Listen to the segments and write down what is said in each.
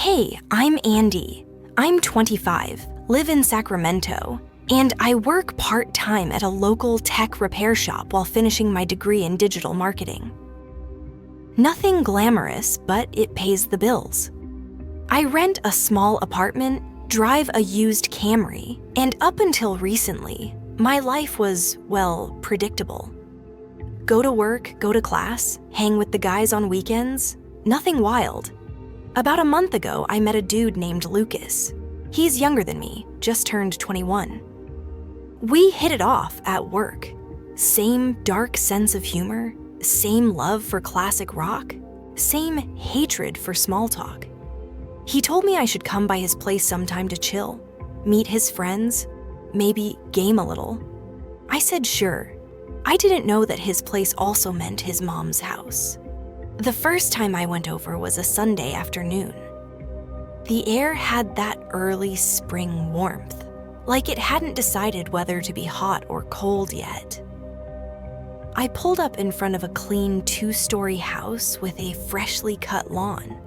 Hey, I'm Andy. I'm 25, live in Sacramento, and I work part-time at a local tech repair shop while finishing my degree in digital marketing. Nothing glamorous, but it pays the bills. I rent a small apartment, drive a used Camry, and up until recently, my life was, well, predictable. Go to work, go to class, hang with the guys on weekends, nothing wild. About a month ago, I met a dude named Lucas. He's younger than me, just turned 21. We hit it off at work. Same dark sense of humor, same love for classic rock, same hatred for small talk. He told me I should come by his place sometime to chill, meet his friends, maybe game a little. I said sure. I didn't know that his place also meant his mom's house. The first time I went over was a Sunday afternoon. The air had that early spring warmth, like it hadn't decided whether to be hot or cold yet. I pulled up in front of a clean 2-story house with a freshly cut lawn,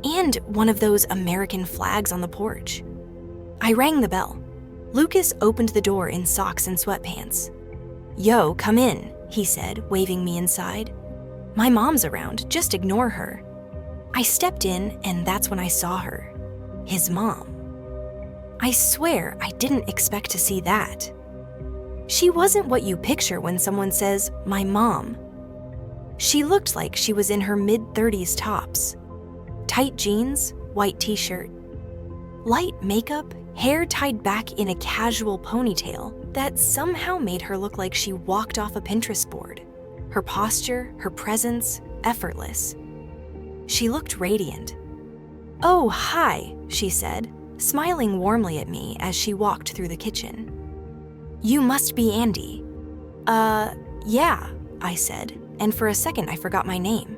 and one of those American flags on the porch. I rang the bell. Lucas opened the door in socks and sweatpants. "Yo, come in," he said, waving me inside. "My mom's around, just ignore her." I stepped in, and that's when I saw her. His mom. I swear I didn't expect to see that. She wasn't what you picture when someone says, "my mom." She looked like she was in her mid-30s tops. Tight jeans, white t-shirt. Light makeup, hair tied back in a casual ponytail that somehow made her look like she walked off a Pinterest board. Her posture, her presence, effortless. She looked radiant. "Oh, hi," she said, smiling warmly at me as she walked through the kitchen. "You must be Andy." Yeah," I said, and for a second I forgot my name.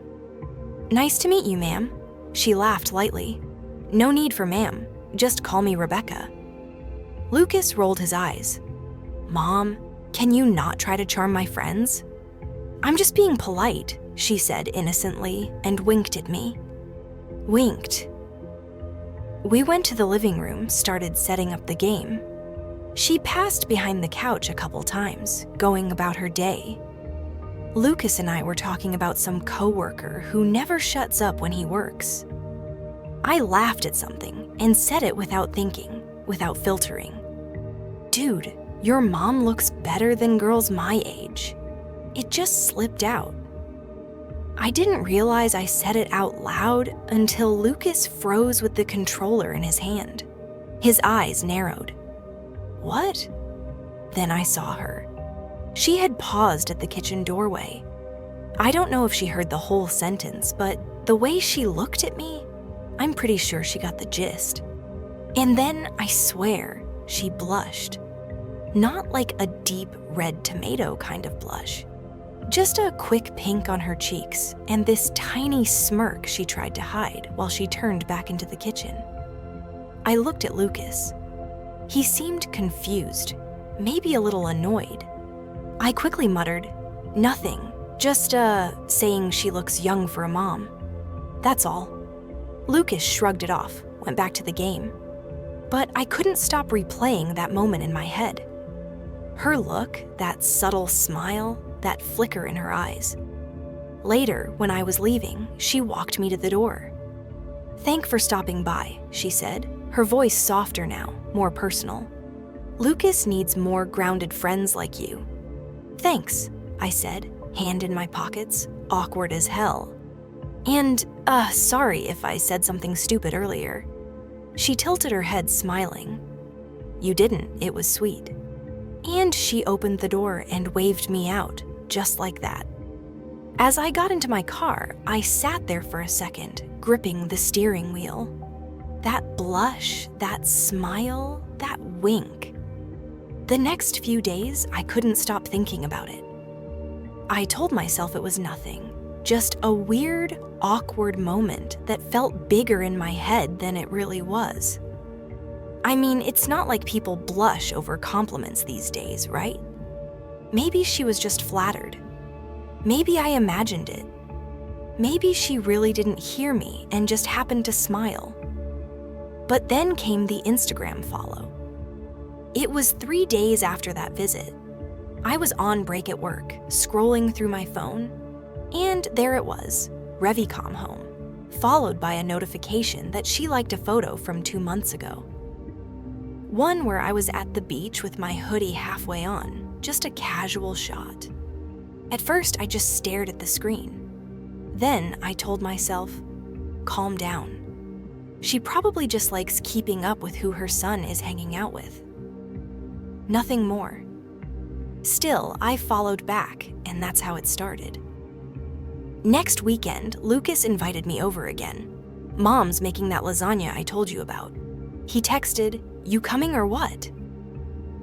"Nice to meet you, ma'am." She laughed lightly. "No need for ma'am, just call me Rebecca." Lucas rolled his eyes. "Mom, can you not try to charm my friends?" "I'm just being polite," she said innocently and winked at me. Winked. We went to the living room, started setting up the game. She passed behind the couch a couple times, going about her day. Lucas and I were talking about some coworker who never shuts up when he works. I laughed at something and said it without thinking, without filtering. "Dude, your mom looks better than girls my age." It just slipped out. I didn't realize I said it out loud until Lucas froze with the controller in his hand. His eyes narrowed. "What?" Then I saw her. She had paused at the kitchen doorway. I don't know if she heard the whole sentence, but the way she looked at me, I'm pretty sure she got the gist. And then, I swear, she blushed. Not like a deep red tomato kind of blush. Just a quick pink on her cheeks and this tiny smirk she tried to hide while she turned back into the kitchen. I looked at Lucas. He seemed confused, maybe a little annoyed. I quickly muttered, "Nothing, just, saying she looks young for a mom. That's all." Lucas shrugged it off, went back to the game. But I couldn't stop replaying that moment in my head. Her look, that subtle smile, that flicker in her eyes. Later, when I was leaving, she walked me to the door. "Thank for stopping by," she said, her voice softer now, more personal. "Lucas needs more grounded friends like you." "Thanks," I said, hand in my pockets, awkward as hell. "And, sorry if I said something stupid earlier." She tilted her head, smiling. "You didn't, it was sweet." And she opened the door and waved me out, just like that. As I got into my car, I sat there for a second, gripping the steering wheel. That blush, that smile, that wink. The next few days, I couldn't stop thinking about it. I told myself it was nothing, just a weird, awkward moment that felt bigger in my head than it really was. I mean, it's not like people blush over compliments these days, right? Maybe she was just flattered. Maybe I imagined it. Maybe she really didn't hear me and just happened to smile. But then came the Instagram follow. It was 3 days after that visit. I was on break at work, scrolling through my phone, and there it was, Revicom home, followed by a notification that she liked a photo from 2 months ago. One where I was at the beach with my hoodie halfway on, just a casual shot. At first, I just stared at the screen. Then I told myself, calm down. She probably just likes keeping up with who her son is hanging out with. Nothing more. Still, I followed back, and that's how it started. Next weekend, Lucas invited me over again. Mom's making that lasagna I told you about. He texted, "You coming or what?"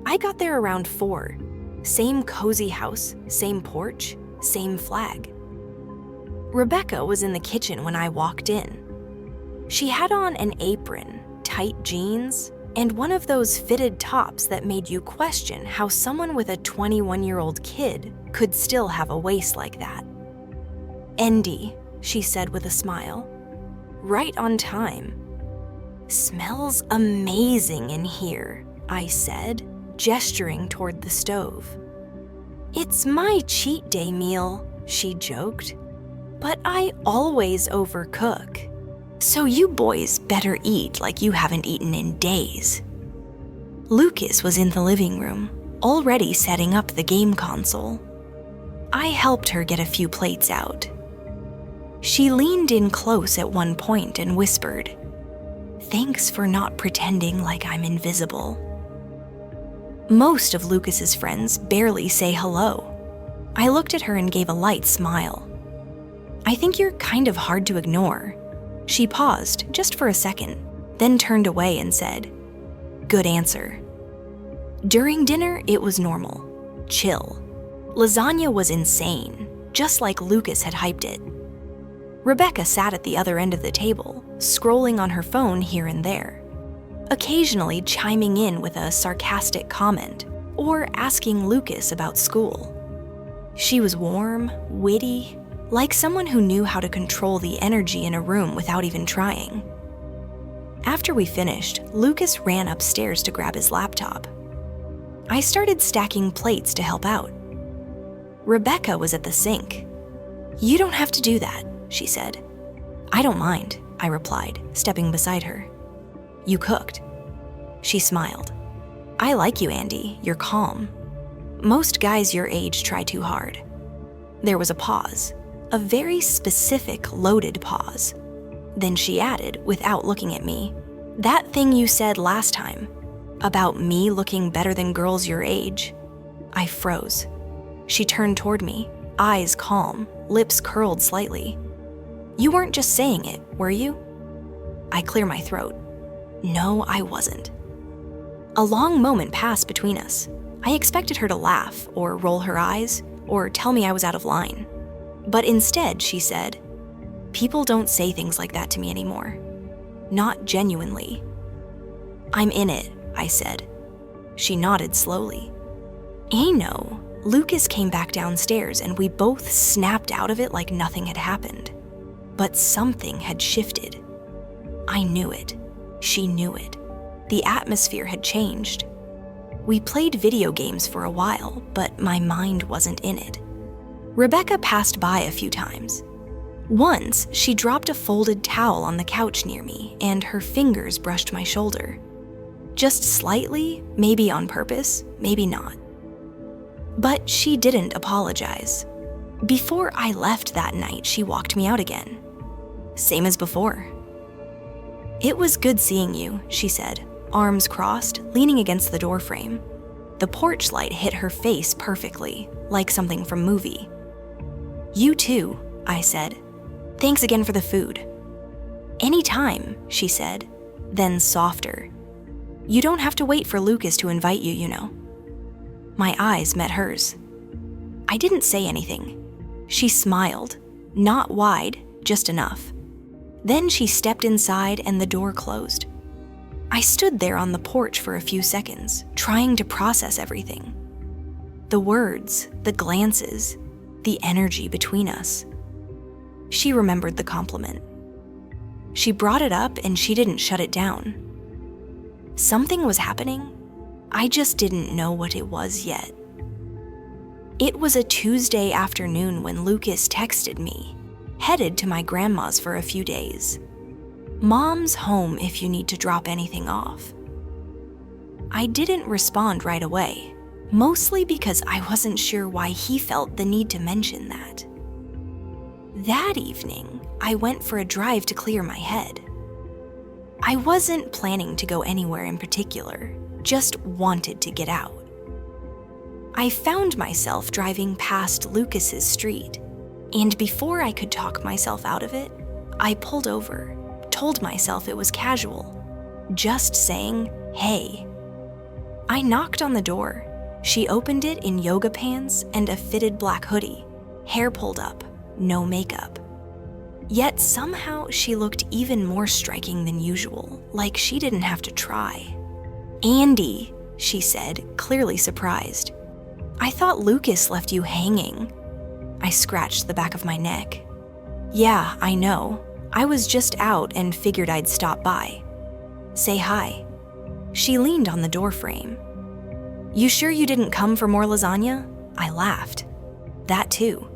I got there around 4. Same cozy house, same porch, same flag. Rebecca was in the kitchen when I walked in. She had on an apron, tight jeans, and one of those fitted tops that made you question how someone with a 21-year-old kid could still have a waist like that. "Andy," she said with a smile. "Right on time." "Smells amazing in here," I said, gesturing toward the stove. "It's my cheat day meal," she joked. "But I always overcook. So you boys better eat like you haven't eaten in days." Lucas was in the living room, already setting up the game console. I helped her get a few plates out. She leaned in close at one point and whispered, "Thanks for not pretending like I'm invisible." Most of Lucas's friends barely say hello. I looked at her and gave a light smile. "I think you're kind of hard to ignore." She paused just for a second, then turned away and said, "Good answer." During dinner, it was normal, chill. Lasagna was insane, just like Lucas had hyped it. Rebecca sat at the other end of the table, scrolling on her phone here and there, occasionally chiming in with a sarcastic comment or asking Lucas about school. She was warm, witty, like someone who knew how to control the energy in a room without even trying. After we finished, Lucas ran upstairs to grab his laptop. I started stacking plates to help out. Rebecca was at the sink. "You don't have to do that," she said. "I don't mind," I replied, stepping beside her. "You cooked." She smiled. "I like you, Andy. You're calm. Most guys your age try too hard." There was a pause, a very specific, loaded pause. Then she added, without looking at me, "That thing you said last time, about me looking better than girls your age." I froze. She turned toward me, eyes calm, lips curled slightly. "You weren't just saying it, were you?" I clear my throat. No, I wasn't. A long moment passed between us. I expected her to laugh, or roll her eyes, or tell me I was out of line. But instead, she said, "People don't say things like that to me anymore. Not genuinely." "I'm in it," I said. She nodded slowly. I know. Lucas came back downstairs and we both snapped out of it like nothing had happened. But something had shifted. I knew it. She knew it. The atmosphere had changed. We played video games for a while, but my mind wasn't in it. Rebecca passed by a few times. Once, she dropped a folded towel on the couch near me, and her fingers brushed my shoulder. Just slightly, maybe on purpose, maybe not. But she didn't apologize. Before I left that night, she walked me out again. Same as before. "It was good seeing you," she said, arms crossed, leaning against the doorframe. The porch light hit her face perfectly, like something from a movie. "You too," I said. "Thanks again for the food." "Anytime," she said, then softer. "You don't have to wait for Lucas to invite you, you know." My eyes met hers. I didn't say anything. She smiled, not wide, just enough. Then she stepped inside and the door closed. I stood there on the porch for a few seconds, trying to process everything. The words, the glances, the energy between us. She remembered the compliment. She brought it up and she didn't shut it down. Something was happening. I just didn't know what it was yet. It was a Tuesday afternoon when Lucas texted me, headed to my grandma's for a few days. "Mom's home if you need to drop anything off." I didn't respond right away, mostly because I wasn't sure why he felt the need to mention that. That evening, I went for a drive to clear my head. I wasn't planning to go anywhere in particular, just wanted to get out. I found myself driving past Lucas's street, and before I could talk myself out of it, I pulled over, told myself it was casual, just saying, "Hey." I knocked on the door. She opened it in yoga pants and a fitted black hoodie, hair pulled up, no makeup. Yet somehow she looked even more striking than usual, like she didn't have to try. "Andy," she said, clearly surprised. "I thought Lucas left you hanging." I scratched the back of my neck. "Yeah, I know. I was just out and figured I'd stop by. Say hi." She leaned on the doorframe. "You sure you didn't come for more lasagna?" I laughed. "That too."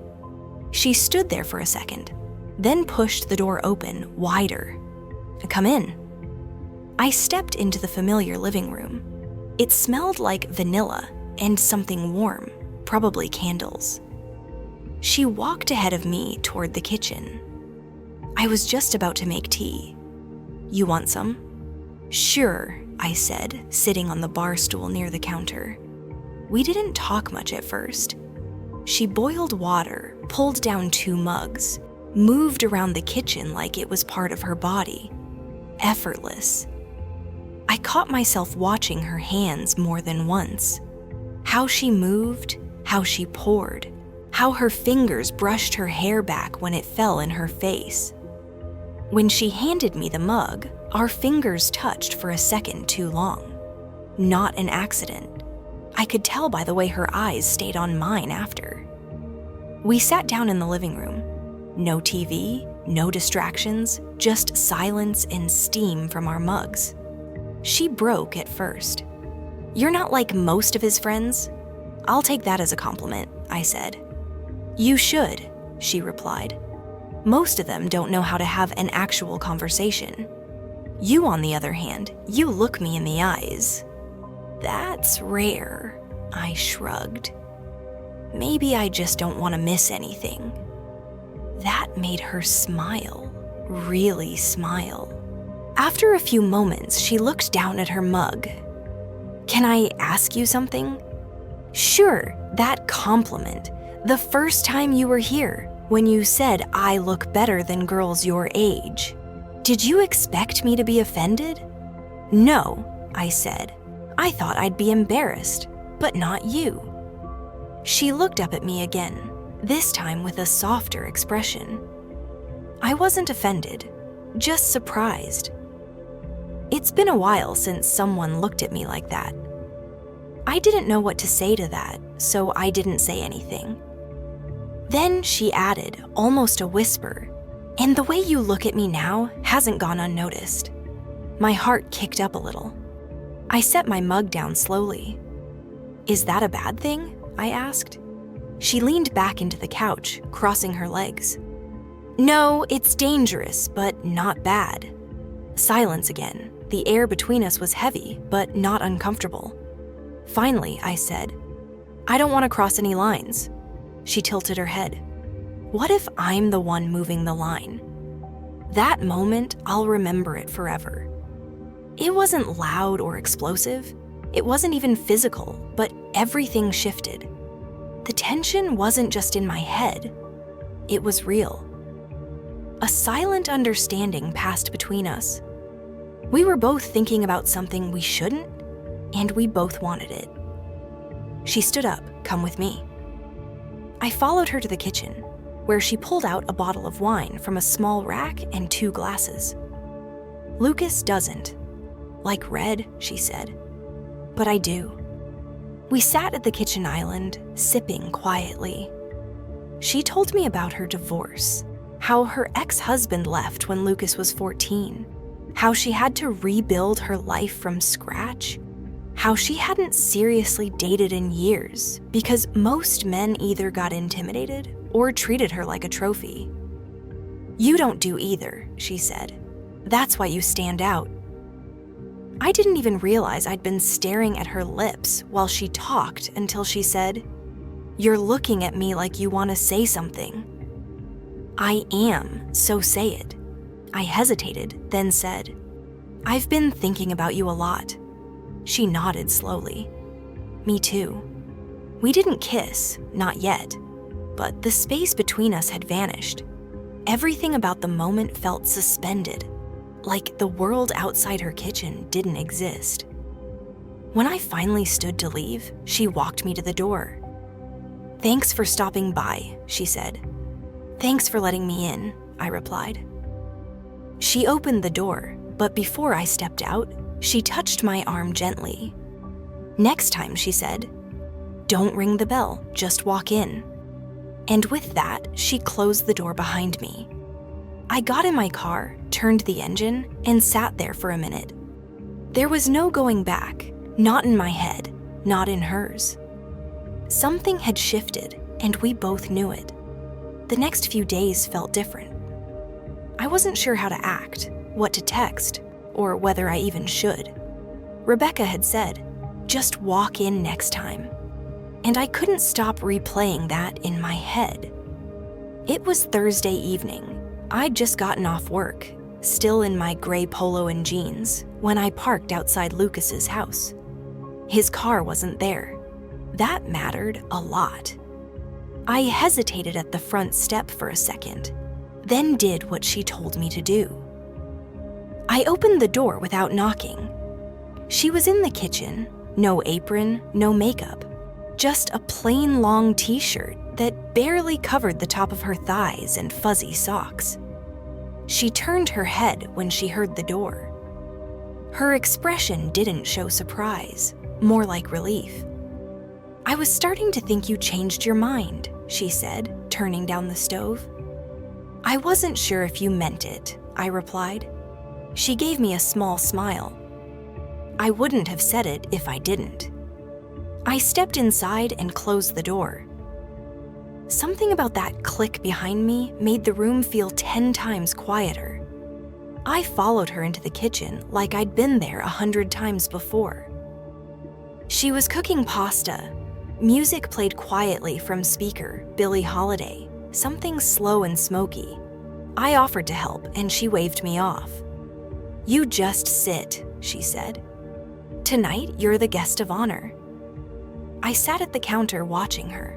She stood there for a second, then pushed the door open wider. "Come in." I stepped into the familiar living room. It smelled like vanilla and something warm, probably candles. She walked ahead of me toward the kitchen. I was just about to make tea. "You want some?" "Sure," I said, sitting on the bar stool near the counter. We didn't talk much at first. She boiled water, pulled down 2 mugs, moved around the kitchen like it was part of her body. Effortless. I caught myself watching her hands more than once. How she moved, how she poured, how her fingers brushed her hair back when it fell in her face. When she handed me the mug, our fingers touched for a second too long. Not an accident. I could tell by the way her eyes stayed on mine after. We sat down in the living room. No TV, no distractions, just silence and steam from our mugs. She broke at first. "You're not like most of his friends." "I'll take that as a compliment," I said. "You should," she replied. "Most of them don't know how to have an actual conversation. You, on the other hand, you look me in the eyes." "That's rare," I shrugged. "Maybe I just don't want to miss anything." That made her smile, really smile. After a few moments, she looked down at her mug. "Can I ask you something?" "Sure, that compliment. The first time you were here, when you said I look better than girls your age. Did you expect me to be offended?" "No," I said. "I thought I'd be embarrassed, but not you." She looked up at me again, this time with a softer expression. I wasn't offended, just surprised. It's been a while since someone looked at me like that. I didn't know what to say to that, so I didn't say anything. Then she added, almost a whisper, "And the way you look at me now hasn't gone unnoticed." My heart kicked up a little. I set my mug down slowly. "Is that a bad thing?" I asked. She leaned back into the couch, crossing her legs. "No, it's dangerous, but not bad." Silence again. The air between us was heavy, but not uncomfortable. Finally, I said, "I don't want to cross any lines." She tilted her head. "What if I'm the one moving the line?" That moment, I'll remember it forever. It wasn't loud or explosive. It wasn't even physical, but everything shifted. The tension wasn't just in my head. It was real. A silent understanding passed between us. We were both thinking about something we shouldn't, and we both wanted it. She stood up, "Come with me." I followed her to the kitchen, where she pulled out a bottle of wine from a small rack and 2 glasses. "Lucas doesn't like red," she said, "but I do." We sat at the kitchen island, sipping quietly. She told me about her divorce, how her ex-husband left when Lucas was 14, How she had to rebuild her life from scratch. How she hadn't seriously dated in years because most men either got intimidated or treated her like a trophy. "You don't do either," she said. "That's why you stand out." I didn't even realize I'd been staring at her lips while she talked until she said, "You're looking at me like you want to say something." "I am, so say it." I hesitated, then said, "I've been thinking about you a lot." She nodded slowly. "Me too." We didn't kiss, not yet, but the space between us had vanished. Everything about the moment felt suspended, like the world outside her kitchen didn't exist. When I finally stood to leave, she walked me to the door. "Thanks for stopping by," she said. "Thanks for letting me in," I replied. She opened the door, but before I stepped out, she touched my arm gently. "Next time," she said, "don't ring the bell, just walk in." And with that, she closed the door behind me. I got in my car, turned the engine, and sat there for a minute. There was no going back, not in my head, not in hers. Something had shifted, and we both knew it. The next few days felt different. I wasn't sure how to act, what to text, or whether I even should. Rebecca had said, "Just walk in next time." And I couldn't stop replaying that in my head. It was Thursday evening. I'd just gotten off work, still in my gray polo and jeans, when I parked outside Lucas's house. His car wasn't there. That mattered a lot. I hesitated at the front step for a second, then did what she told me to do. I opened the door without knocking. She was in the kitchen, no apron, no makeup, just a plain long t-shirt that barely covered the top of her thighs and fuzzy socks. She turned her head when she heard the door. Her expression didn't show surprise, more like relief. "I was starting to think you changed your mind," she said, turning down the stove. "I wasn't sure if you meant it," I replied. She gave me a small smile. "I wouldn't have said it if I didn't." I stepped inside and closed the door. Something about that click behind me made the room feel 10 times quieter. I followed her into the kitchen like I'd been there 100 times before. She was cooking pasta. Music played quietly from speaker, Billie Holiday, something slow and smoky. I offered to help, and she waved me off. "You just sit," she said. "Tonight, you're the guest of honor." I sat at the counter watching her.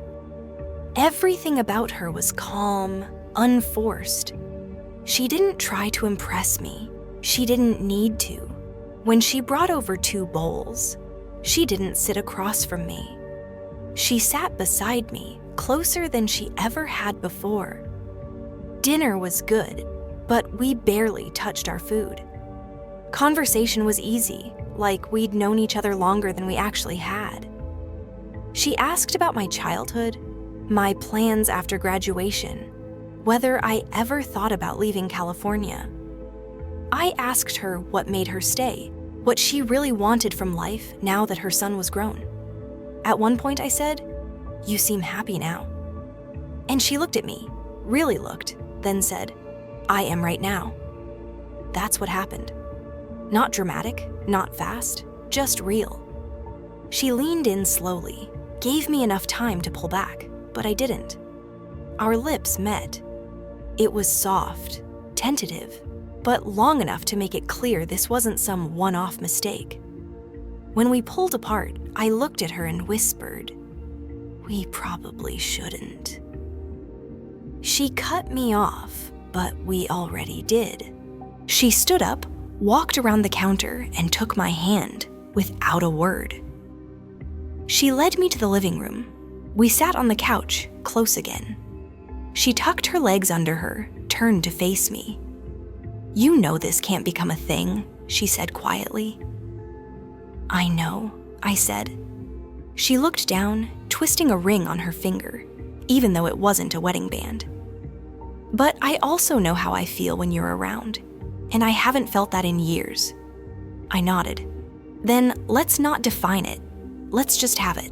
Everything about her was calm, unforced. She didn't try to impress me. She didn't need to. When she brought over 2 bowls, she didn't sit across from me. She sat beside me, closer than she ever had before. Dinner was good, but we barely touched our food. Conversation was easy, like we'd known each other longer than we actually had. She asked about my childhood, my plans after graduation, whether I ever thought about leaving California. I asked her what made her stay, what she really wanted from life now that her son was grown. At one point I said, "You seem happy now." And she looked at me, really looked, then said, "I am right now." That's what happened. Not dramatic, not fast, just real. She leaned in slowly, gave me enough time to pull back, but I didn't. Our lips met. It was soft, tentative, but long enough to make it clear this wasn't some one-off mistake. When we pulled apart, I looked at her and whispered, "We probably shouldn't." She cut me off, but we already did. She stood up, walked around the counter, and took my hand without a word. She led me to the living room. We sat on the couch, close again. She tucked her legs under her, turned to face me. "You know this can't become a thing," she said quietly. "I know," I said. She looked down, twisting a ring on her finger, even though it wasn't a wedding band. "But I also know how I feel when you're around. and I haven't felt that in years." I nodded. "Then let's not define it. Let's just have it."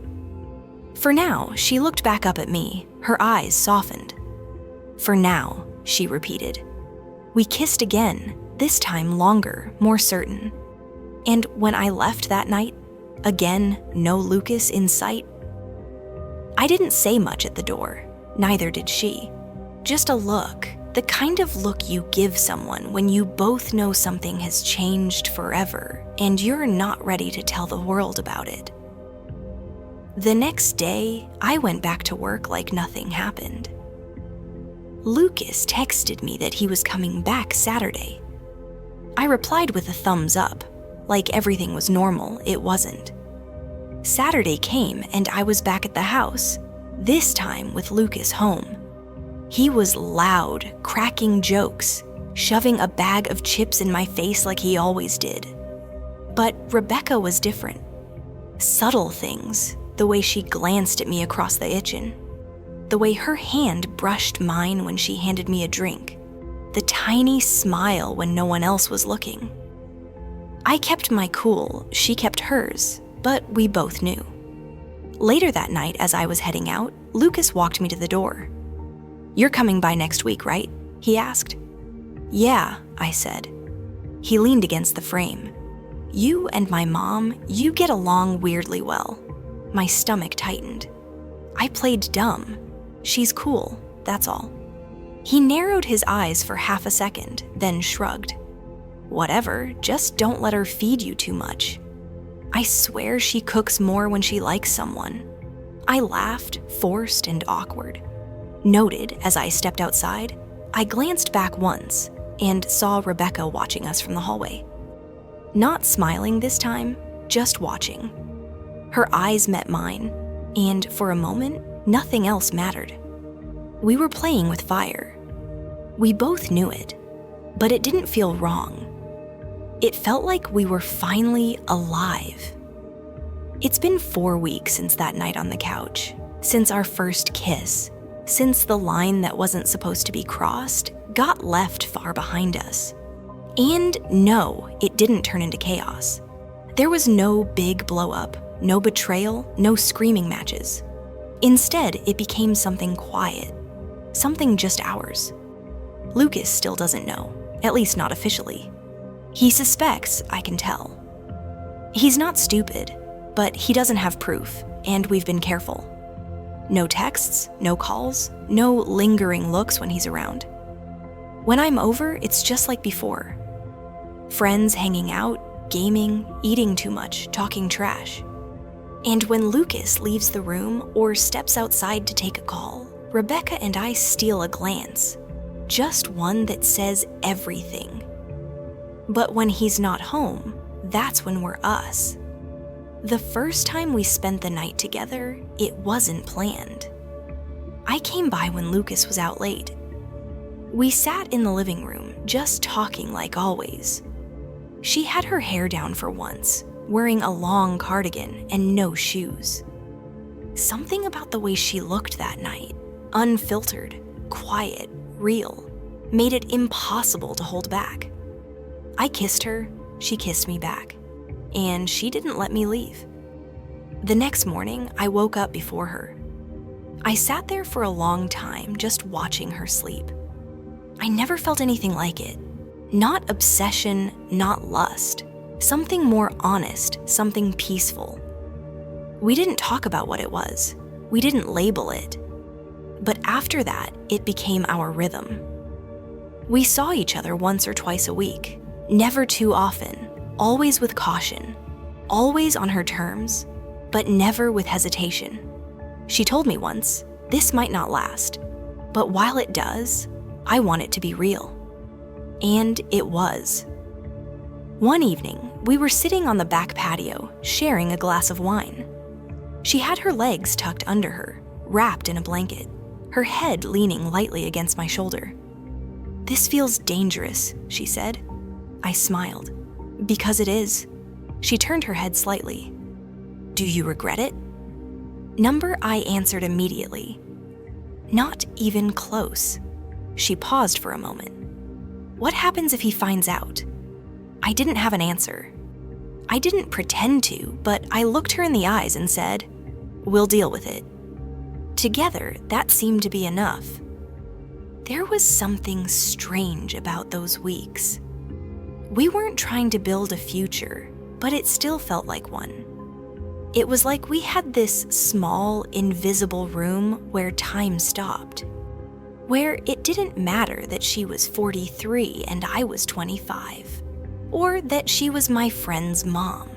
For now, she looked back up at me, her eyes softened. "For now," she repeated. We kissed again, this time longer, more certain. And when I left that night, again, no Lucas in sight. I didn't say much at the door, neither did she. Just a look, the kind of look you give someone when you both know something has changed forever and you're not ready to tell the world about it. The next day, I went back to work like nothing happened. Lucas texted me that he was coming back Saturday. I replied with a thumbs up. Like everything was normal, it wasn't. Saturday came and I was back at the house, this time with Lucas home. He was loud, cracking jokes, shoving a bag of chips in my face like he always did. But Rebecca was different. Subtle things, the way she glanced at me across the kitchen, the way her hand brushed mine when she handed me a drink, the tiny smile when no one else was looking. I kept my cool, she kept hers, but we both knew. Later that night, as I was heading out, Lucas walked me to the door. "You're coming by next week, right?" he asked. "Yeah," I said. He leaned against the frame. "You and my mom, you get along weirdly well." My stomach tightened. I played dumb. She's cool, that's all. He narrowed his eyes for half a second, then shrugged. "Whatever, just don't let her feed you too much. I swear she cooks more when she likes someone." I laughed, forced and awkward. Noted, as I stepped outside, I glanced back once and saw Rebecca watching us from the hallway. Not smiling this time, just watching. Her eyes met mine, and for a moment, nothing else mattered. We were playing with fire. We both knew it, but it didn't feel wrong. It felt like we were finally alive. It's been 4 weeks since that night on the couch, since our first kiss, since the line that wasn't supposed to be crossed got left far behind us. And no, it didn't turn into chaos. There was no big blow-up, no betrayal, no screaming matches. Instead, it became something quiet, something just ours. Lucas still doesn't know, at least not officially. He suspects, I can tell. He's not stupid, but he doesn't have proof, and we've been careful. No texts, no calls, no lingering looks when he's around. When I'm over, it's just like before. Friends hanging out, gaming, eating too much, talking trash. And when Lucas leaves the room or steps outside to take a call, Rebecca and I steal a glance, just one that says everything. But when he's not home, that's when we're us. The first time we spent the night together, it wasn't planned. I came by when Lucas was out late. We sat in the living room, just talking like always. She had her hair down for once, wearing a long cardigan and no shoes. Something about the way she looked that night, unfiltered, quiet, real, made it impossible to hold back. I kissed her, she kissed me back, and she didn't let me leave. The next morning, I woke up before her. I sat there for a long time, just watching her sleep. I never felt anything like it. Not obsession, not lust. Something more honest, something peaceful. We didn't talk about what it was. We didn't label it. But after that, it became our rhythm. We saw each other once or twice a week, never too often, always with caution, always on her terms, but never with hesitation. She told me once, this might not last, but while it does, I want it to be real. And it was. One evening, we were sitting on the back patio, sharing a glass of wine. She had her legs tucked under her, wrapped in a blanket, her head leaning lightly against my shoulder. "This feels dangerous," she said. I smiled. "Because it is." She turned her head slightly. "Do you regret it?" Number, I answered immediately. "Not even close." She paused for a moment. What happens if he finds out? I didn't have an answer. I didn't pretend to, but I looked her in the eyes and said, "We'll deal with it." Together, that seemed to be enough. There was something strange about those weeks. We weren't trying to build a future, but it still felt like one. It was like we had this small, invisible room where time stopped, where it didn't matter that she was 43 and I was 25, or that she was my friend's mom.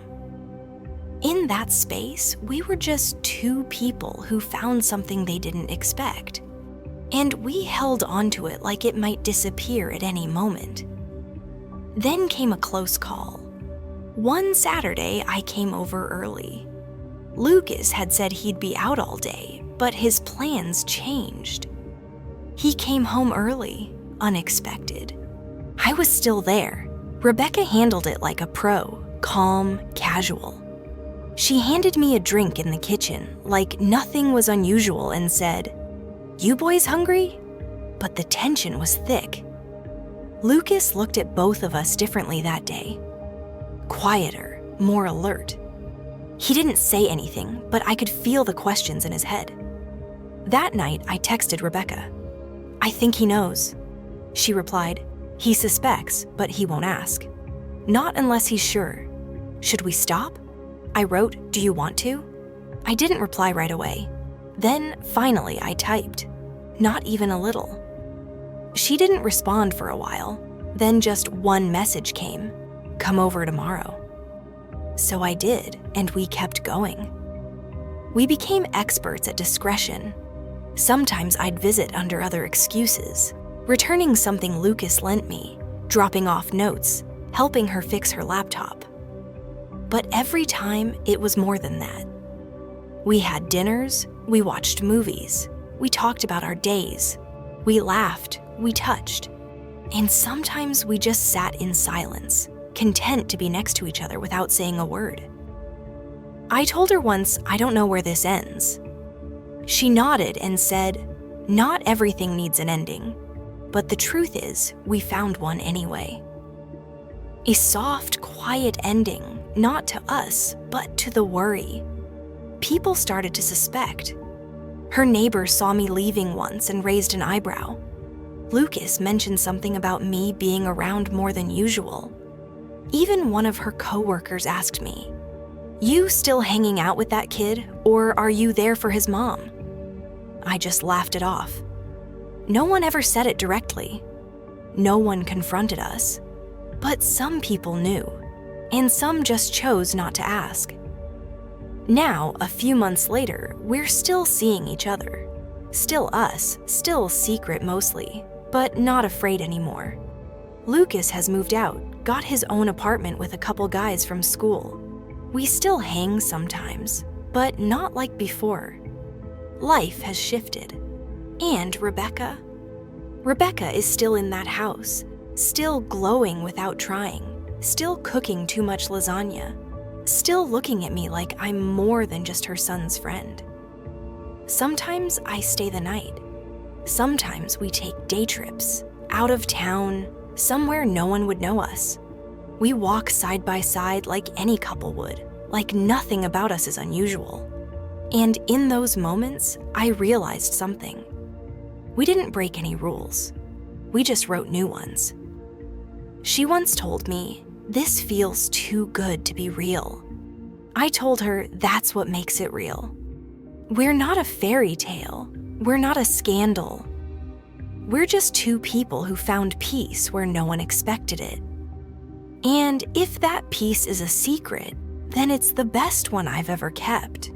In that space, we were just two people who found something they didn't expect, and we held onto it like it might disappear at any moment. Then came a close call. One Saturday, I came over early. Lucas had said he'd be out all day, but his plans changed. He came home early, unexpected. I was still there. Rebecca handled it like a pro, calm, casual. She handed me a drink in the kitchen, like nothing was unusual, and said, "You boys hungry?" But the tension was thick. Lucas looked at both of us differently that day. Quieter, more alert. He didn't say anything, but I could feel the questions in his head. That night, I texted Rebecca. "I think he knows." She replied, "He suspects, but he won't ask. Not unless he's sure. Should we stop?" I wrote, "Do you want to?" I didn't reply right away. Then, finally, I typed, "Not even a little." She didn't respond for a while. Then just one message came, "Come over tomorrow." So I did, and we kept going. We became experts at discretion. Sometimes I'd visit under other excuses, returning something Lucas lent me, dropping off notes, helping her fix her laptop. But every time, it was more than that. We had dinners, we watched movies, we talked about our days, we laughed, we touched, and sometimes we just sat in silence, content to be next to each other without saying a word. I told her once, "I don't know where this ends." She nodded and said, "Not everything needs an ending, but the truth is, we found one anyway." A soft, quiet ending, not to us, but to the worry. People started to suspect. Her neighbor saw me leaving once and raised an eyebrow. Lucas mentioned something about me being around more than usual. Even one of her coworkers asked me, "You still hanging out with that kid, or are you there for his mom?" I just laughed it off. No one ever said it directly. No one confronted us. But some people knew, and some just chose not to ask. Now, a few months later, we're still seeing each other. Still us, still secret mostly, but not afraid anymore. Lucas has moved out, got his own apartment with a couple guys from school. We still hang sometimes, but not like before. Life has shifted. And Rebecca? Rebecca is still in that house, still glowing without trying, still cooking too much lasagna, still looking at me like I'm more than just her son's friend. Sometimes I stay the night. Sometimes we take day trips, out of town, somewhere no one would know us. We walk side by side like any couple would, like nothing about us is unusual. And in those moments, I realized something. We didn't break any rules. We just wrote new ones. She once told me, "This feels too good to be real." I told her that's what makes it real. We're not a fairy tale. We're not a scandal. We're just two people who found peace where no one expected it. And if that peace is a secret, then it's the best one I've ever kept.